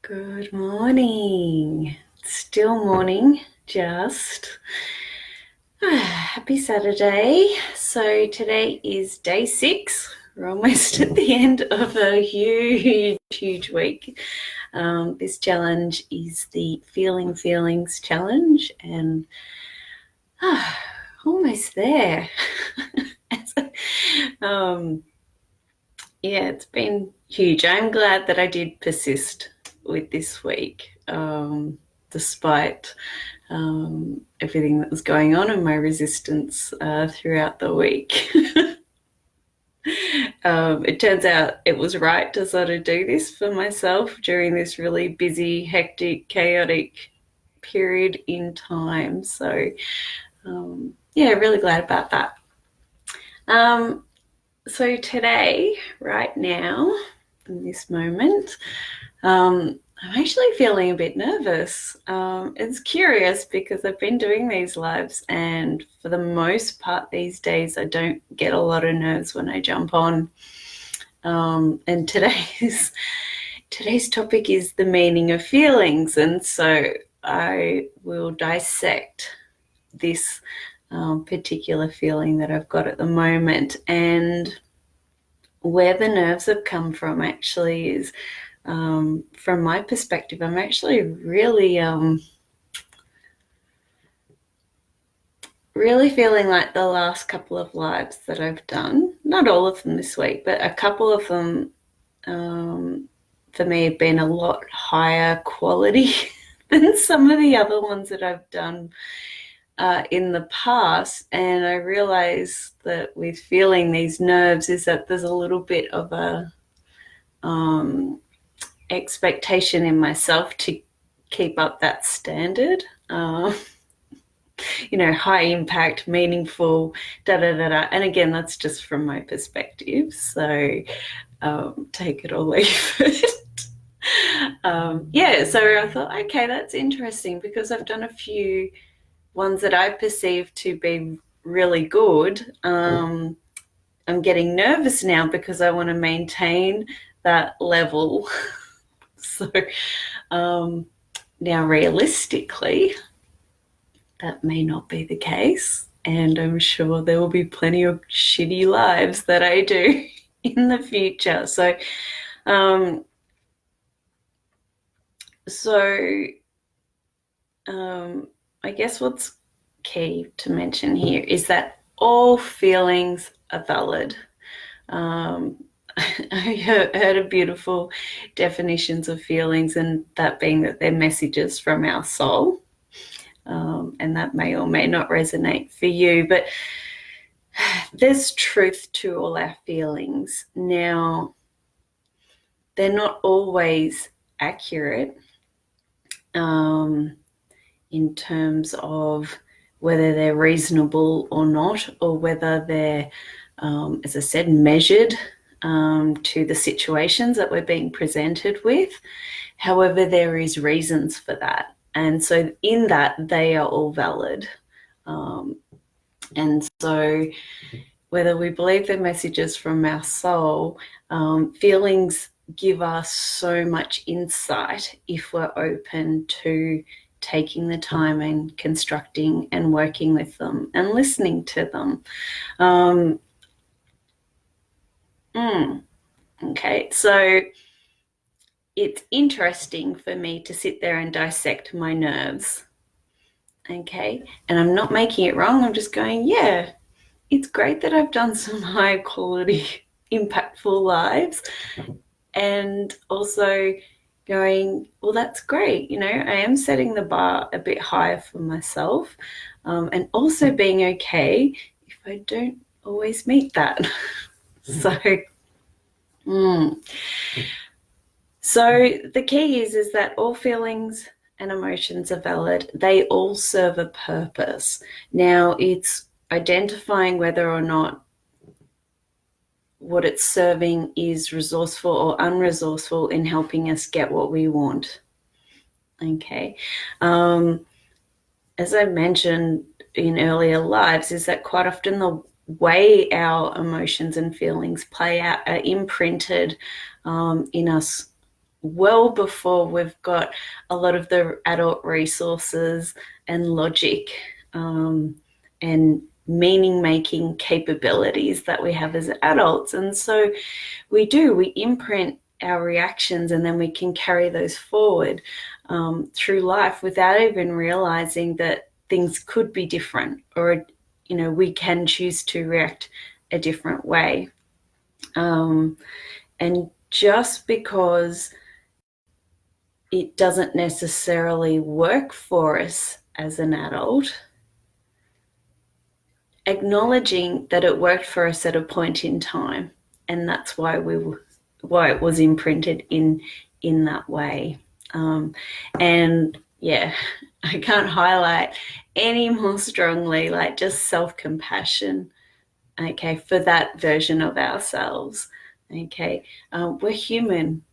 Good morning. Still morning, just. Happy Saturday. So today is day 6. We're almost at the end of a huge week. This challenge is the Feeling Feelings Challenge, and almost there. Yeah, it's been huge. I'm glad that I did persist with this week, despite everything that was going on and my resistance throughout the week. It turns out it was right to sort of do this for myself during this really busy, hectic, chaotic period in time. So, yeah, really glad about that. So today, right now, in this moment, I'm actually feeling a bit nervous. It's curious because I've been doing these lives, and for the most part these days, I don't get a lot of nerves when I jump on. And today's topic is the meaning of feelings, and so I will dissect this particular feeling that I've got at the moment. And where the nerves have come from actually is, from my perspective, I'm actually really feeling like the last couple of lives that I've done, not all of them this week, but a couple of them, for me, have been a lot higher quality than some of the other ones that I've done in the past. And I realize that with feeling these nerves is that there's a little bit of a expectation in myself to keep up that standard. High impact, meaningful, da da da da. And again, that's just from my perspective. So take it or leave it. So I thought, okay, that's interesting, because I've done a few ones that I perceive to be really good. I'm getting nervous now because I want to maintain that level. So now, realistically, that may not be the case, and I'm sure there will be plenty of shitty lives that I do in the future. I guess what's key to mention here is that all feelings are valid. I heard a beautiful definitions of feelings, and that being that they're messages from our soul. And that may or may not resonate for you, but there's truth to all our feelings. Now, they're not always accurate in terms of whether they're reasonable or not, or whether they're, as I said, measured to the situations that we're being presented with. However, there is reasons for that. And so in that, they are all valid. And so whether we believe they're messages from our soul, feelings give us so much insight if we're open to taking the time and constructing and working with them and listening to them. Okay, so it's interesting for me to sit there and dissect my nerves. Okay, and I'm not making it wrong. I'm just going, yeah, it's great that I've done some high quality, impactful lives, and also going, well, that's great. I am setting the bar a bit higher for myself, and also being okay if I don't always meet that. So the key is that all feelings and emotions are valid. They all serve a purpose. Now, it's identifying whether or not what it's serving is resourceful or unresourceful in helping us get what we want. Okay. As I mentioned in earlier lives, is that quite often the way our emotions and feelings play out are imprinted in us well before we've got a lot of the adult resources and logic and meaning making capabilities that we have as adults. And so we imprint our reactions, and then we can carry those forward through life without even realizing that things could be different, or we can choose to react a different way. And just because it doesn't necessarily work for us as an adult, acknowledging that it worked for us at a point in time, and that's why it was imprinted in that way. And yeah, I can't highlight any more strongly, like, just self-compassion, okay, for that version of ourselves. Okay, we're human.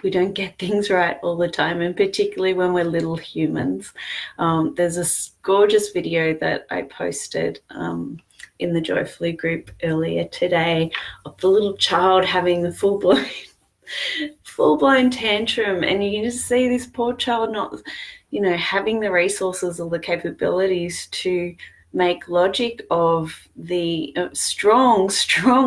We don't get things right all the time, and particularly when we're little humans. There's a gorgeous video that I posted in the Joyfully group earlier today of the little child having the full-blown tantrum, and you can just see this poor child not, having the resources or the capabilities to make logic of the strong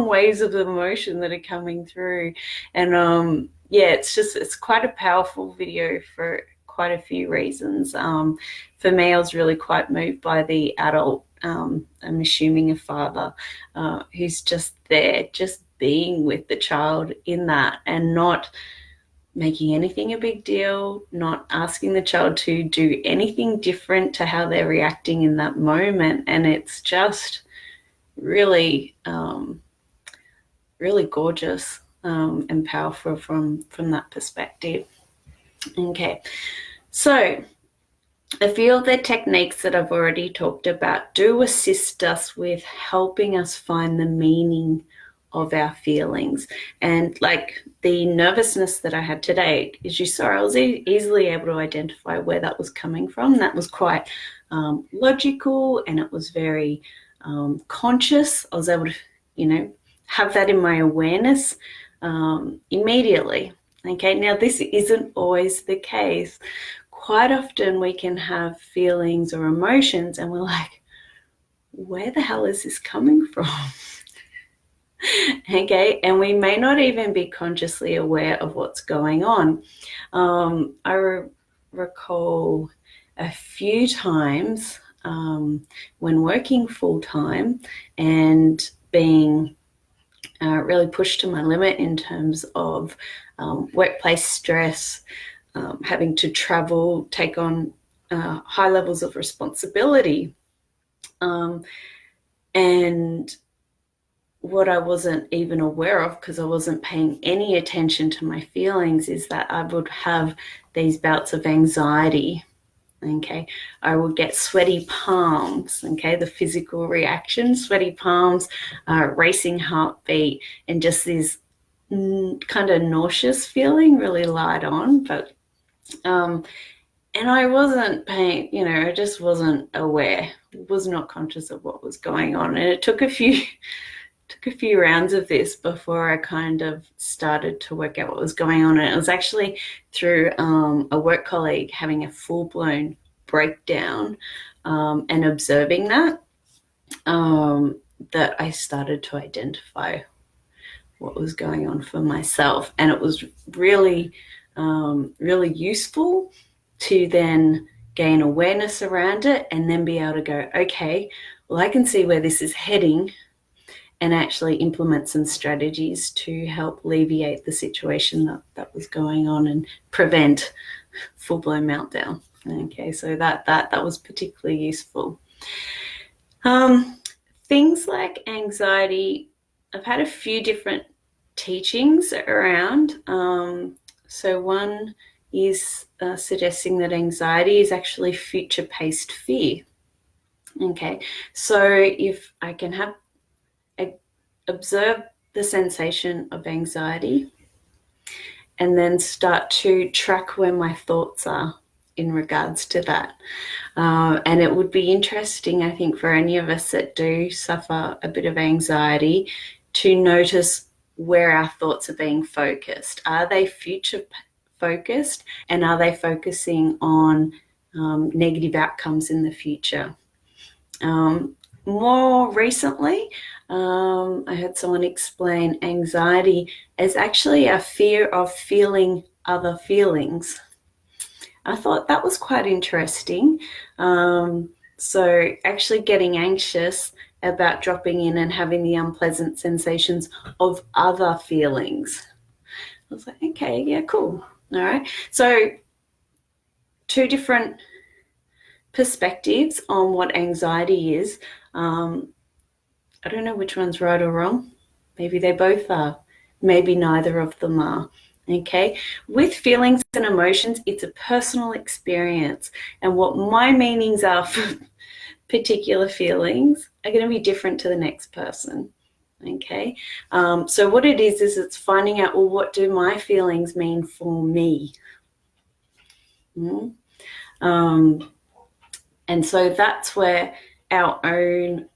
waves of emotion that are coming through. And it's quite a powerful video for quite a few reasons. For me, I was really quite moved by the adult, I'm assuming a father, who's just there, just being with the child in that, and not making anything a big deal, not asking the child to do anything different to how they're reacting in that moment. And it's just really, really gorgeous and powerful from that perspective. Okay, so a few of the techniques that I've already talked about do assist us with helping us find the meaning of our feelings. And like the nervousness that I had today, as you saw, I was easily able to identify where that was coming from. That was quite logical, and it was very conscious. I was able to, have that in my awareness immediately. Okay, now this isn't always the case. Quite often we can have feelings or emotions and we're like, where the hell is this coming from? Okay, and we may not even be consciously aware of what's going on. I recall a few times when working full-time and being really pushed to my limit in terms of workplace stress, having to travel, take on high levels of responsibility. And what I wasn't even aware of, because I wasn't paying any attention to my feelings, is that I would have these bouts of anxiety. Okay, I would get sweaty palms, okay, the physical reaction, sweaty palms, racing heartbeat, and just this kind of nauseous feeling, really light on. But and I wasn't paying, I just wasn't aware, was not conscious of what was going on. And it took a few rounds of this before I kind of started to work out what was going on. And it was actually through a work colleague having a full-blown breakdown and observing that that I started to identify what was going on for myself. And it was really, really useful to then gain awareness around it and then be able to go, okay, well, I can see where this is heading, and actually implement some strategies to help alleviate the situation that was going on and prevent full-blown meltdown. Okay, so that was particularly useful. Things like anxiety, I've had a few different teachings around. So one is suggesting that anxiety is actually future-paced fear. Okay, so if I can observe the sensation of anxiety and then start to track where my thoughts are in regards to that. And it would be interesting, I think, for any of us that do suffer a bit of anxiety to notice where our thoughts are being focused. Are they focused, and are they focusing on negative outcomes in the future? More recently, I heard someone explain anxiety as actually a fear of feeling other feelings. I thought that was quite interesting. So actually getting anxious about dropping in and having the unpleasant sensations of other feelings. I was like, okay, yeah, cool. All right. So two different perspectives on what anxiety is. I don't know which one's right or wrong. Maybe they both are. Maybe neither of them are. Okay. With feelings and emotions, it's a personal experience. And what my meanings are for particular feelings are going to be different to the next person. Okay. So what it is it's finding out, well, what do my feelings mean for me? And so that's where our own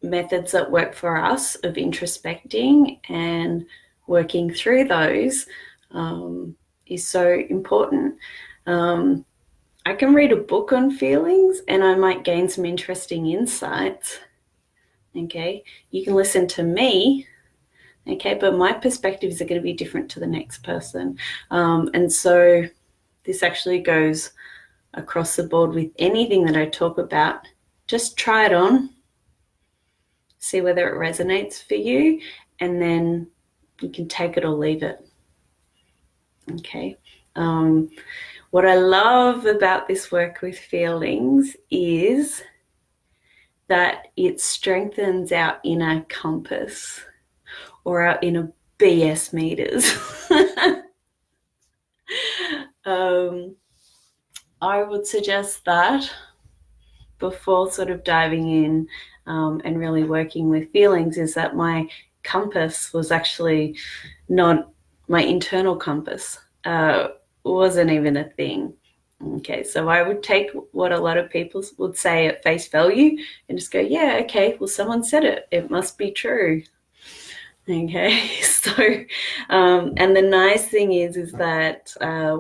methods that work for us of introspecting and working through those is so important. I can read a book on feelings and I might gain some interesting insights. Okay, you can listen to me, okay, but my perspectives are going to be different to the next person. And so this actually goes across the board with anything that I talk about. Just try it on, see whether it resonates for you, and then you can take it or leave it. Okay. What I love about this work with feelings is that it strengthens our inner compass or our inner BS meters. I would suggest that before sort of diving in and really working with feelings is that my compass was actually not my internal compass. Wasn't even a thing. Okay, so I would take what a lot of people would say at face value and just go, yeah, okay, well, someone said it. It must be true. Okay, so, and the nice thing is that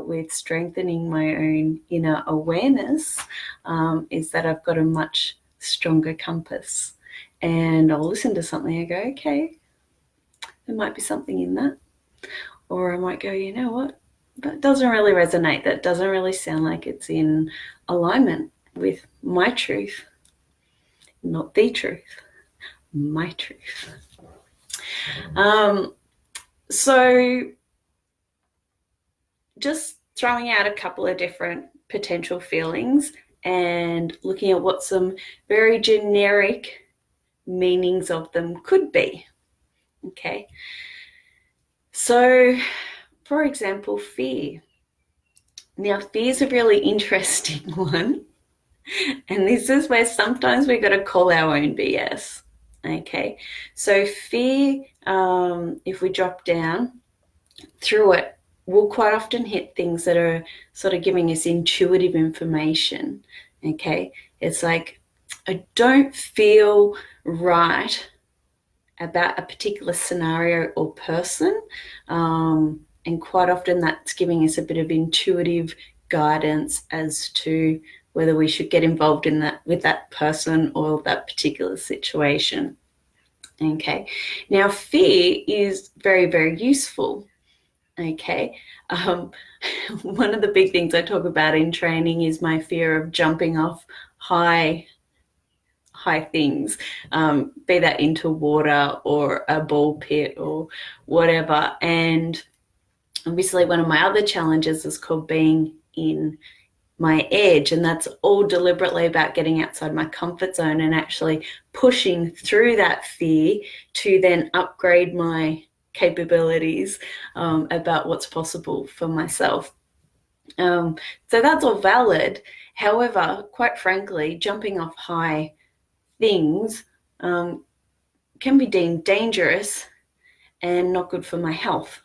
with strengthening my own inner awareness, is that I've got a much stronger compass. And I'll listen to something and go, okay, there might be something in that. Or I might go, you know what? That doesn't really resonate. That doesn't really sound like it's in alignment with my truth. Not the truth, my truth. So just throwing out a couple of different potential feelings and looking at what some very generic meanings of them could be. Okay. So, for example, fear. Now, fear is a really interesting one. And this is where sometimes we've got to call our own BS. Okay. So fear, if we drop down through it, will quite often hit things that are sort of giving us intuitive information. Okay. It's like, I don't feel right about a particular scenario or person. And quite often that's giving us a bit of intuitive guidance as to whether we should get involved in that with that person or that particular situation. Okay. Now, fear is very, very useful. Okay. One of the big things I talk about in training is my fear of jumping off high things, be that into water or a ball pit or whatever. And obviously one of my other challenges is called being in my edge, and that's all deliberately about getting outside my comfort zone and actually pushing through that fear to then upgrade my capabilities about what's possible for myself. So that's all valid. However, quite frankly, jumping off high things can be deemed dangerous and not good for my health.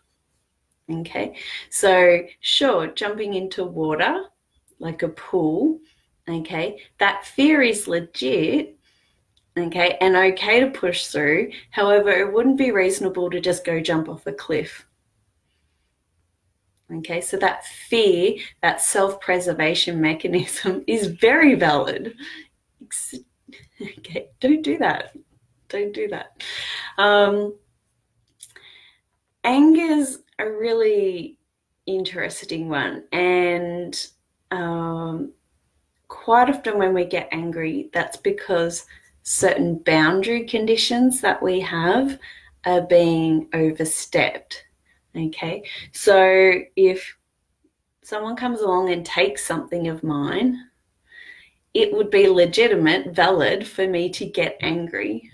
Okay, so sure, jumping into water like a pool, okay, that fear is legit, okay, and okay to push through. However, it wouldn't be reasonable to just go jump off a cliff. Okay, so that fear, that self-preservation mechanism is very valid. Okay, don't do that. Don't do that. Anger's a really interesting one, and quite often when we get angry, that's because certain boundary conditions that we have are being overstepped. Okay, so if someone comes along and takes something of mine, it would be legitimate, valid for me to get angry.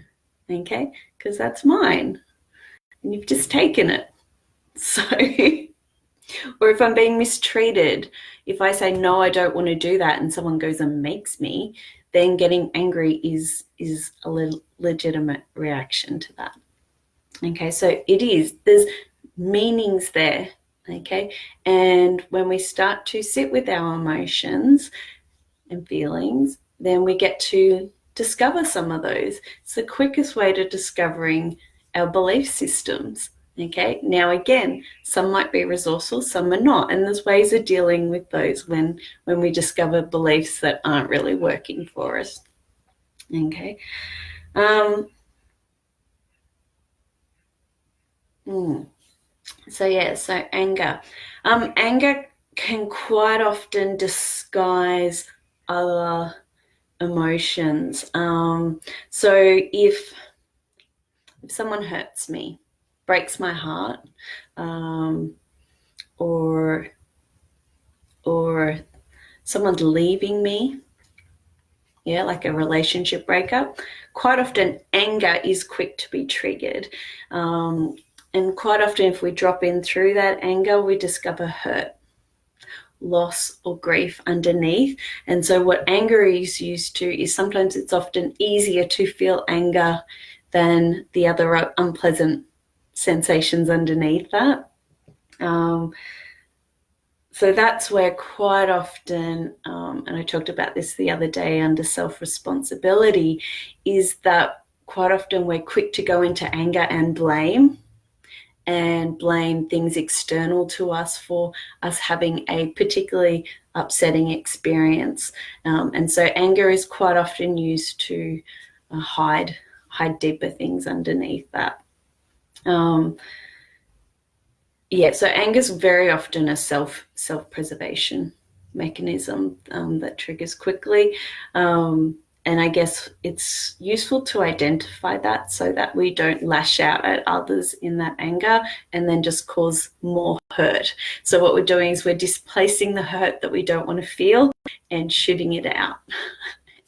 Okay, because that's mine and you've just taken it. So, or if I'm being mistreated, if I say, no, I don't want to do that, and someone goes and makes me, then getting angry is a legitimate reaction to that. Okay, so there's meanings there. Okay, and when we start to sit with our emotions and feelings, then we get to discover some of those. It's the quickest way to discovering our belief systems. Okay, now again, some might be resourceful, some are not, and there's ways of dealing with those when we discover beliefs that aren't really working for us. Okay. So anger. Anger can quite often disguise other emotions. So if someone hurts me, breaks my heart, or someone's leaving me, like a relationship breakup, quite often anger is quick to be triggered. And quite often if we drop in through that anger, we discover hurt, loss, or grief underneath. And so what anger is used to is sometimes it's often easier to feel anger than the other unpleasant sensations underneath that. So that's where quite often, and I talked about this the other day under self-responsibility, is that quite often we're quick to go into anger and blame things external to us for us having a particularly upsetting experience. And so anger is quite often used to hide deeper things underneath that. So anger is very often a self-preservation mechanism that triggers quickly. And I guess it's useful to identify that so that we don't lash out at others in that anger and then just cause more hurt. So what we're doing is we're displacing the hurt that we don't want to feel and shooting it out.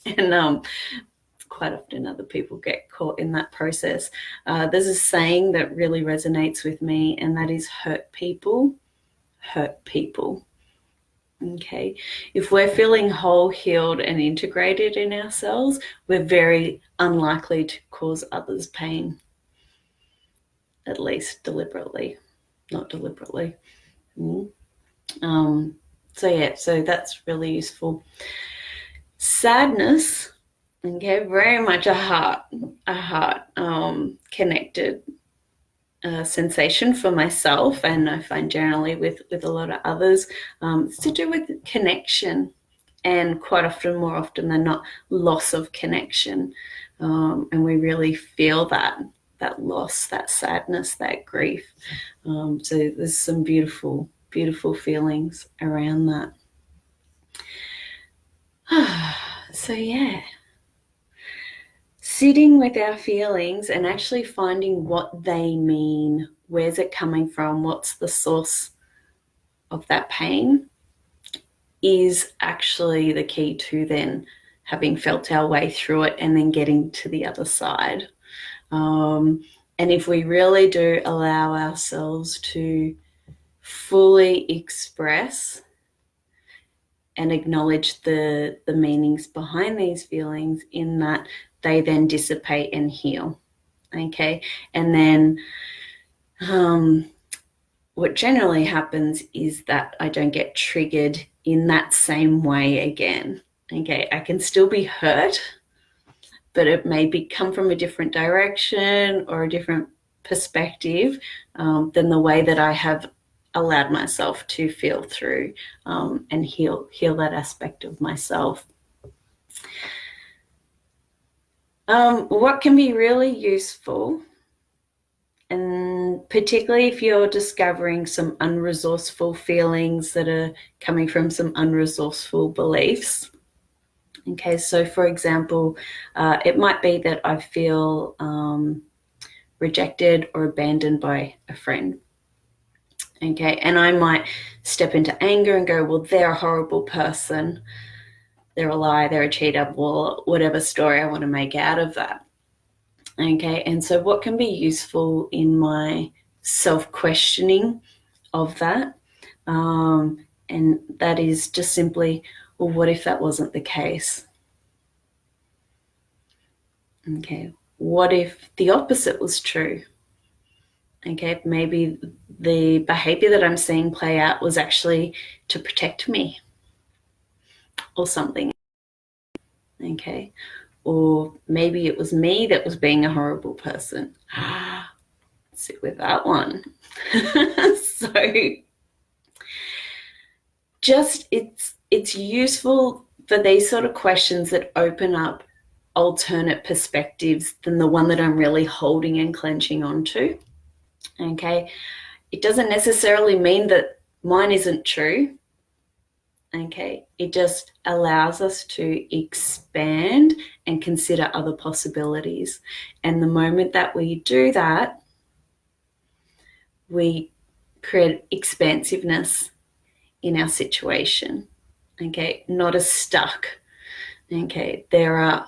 And quite often other people get caught in that process. There's a saying that really resonates with me, and that is hurt people hurt people. Okay, if we're feeling whole, healed, and integrated in ourselves, we're very unlikely to cause others pain, at least deliberately, not deliberately. So that's really useful. Sadness, okay, very much a heart connected sensation for myself, and I find generally with a lot of others. It's to do with connection, and quite often, more often than not, loss of connection. And we really feel that loss, that sadness, that grief. So there's some beautiful, beautiful feelings around that. So sitting with our feelings and actually finding what they mean, where's it coming from, what's the source of that pain, is actually the key to then having felt our way through it and then getting to the other side. And if we really do allow ourselves to fully express and acknowledge the meanings behind these feelings, in that they then dissipate and heal. Okay, and then what generally happens is that I don't get triggered in that same way again. Okay, I can still be hurt, but it may come from a different direction or a different perspective than the way that I have allowed myself to feel through and heal that aspect of myself. What can be really useful, and particularly if you're discovering some unresourceful feelings that are coming from some unresourceful beliefs. Okay, so for example, it might be that I feel rejected or abandoned by a friend. Okay, and I might step into anger and go, well, they're a horrible person, they're a liar, they're a cheater, well, whatever story I want to make out of that. Okay, and so what can be useful in my self-questioning of that, and that is just simply, well, what if that wasn't the case? Okay, what if the opposite was true? Okay, maybe the behavior that I'm seeing play out was actually to protect me or something. Okay, or maybe it was me that was being a horrible person. Sit with that one. So just it's useful for these sort of questions that open up alternate perspectives than the one that I'm really holding and clenching onto. Okay, it doesn't necessarily mean that mine isn't true. Okay, it just allows us to expand and consider other possibilities. And the moment that we do that, we create expansiveness in our situation. Okay, not as stuck. Okay, there are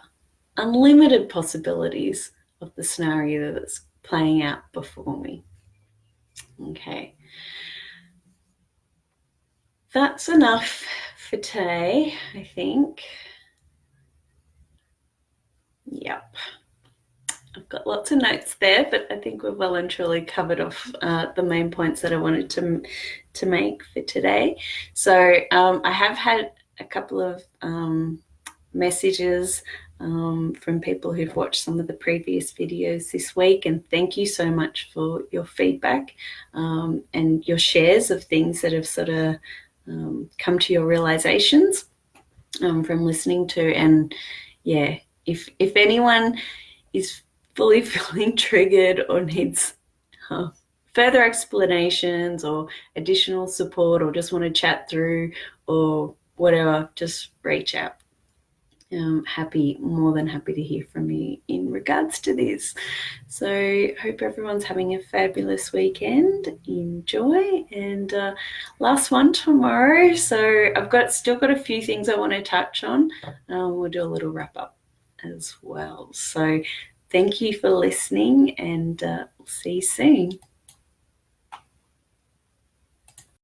unlimited possibilities of the scenario that's playing out before me. Okay, that's enough for today, I think. Yep. I've got lots of notes there, but I think we've well and truly covered off the main points that I wanted to make for today. So I have had a couple of messages from people who've watched some of the previous videos this week, and thank you so much for your feedback and your shares of things that have sort of come to your realizations from listening to. And yeah, if anyone is fully feeling triggered or needs further explanations or additional support or just want to chat through or whatever, just reach out. More than happy to hear from you in regards to this. So hope everyone's having a fabulous weekend. Enjoy. And last one tomorrow. So I've still got a few things I want to touch on. We'll do a little wrap up as well. So thank you for listening, and we'll see you soon.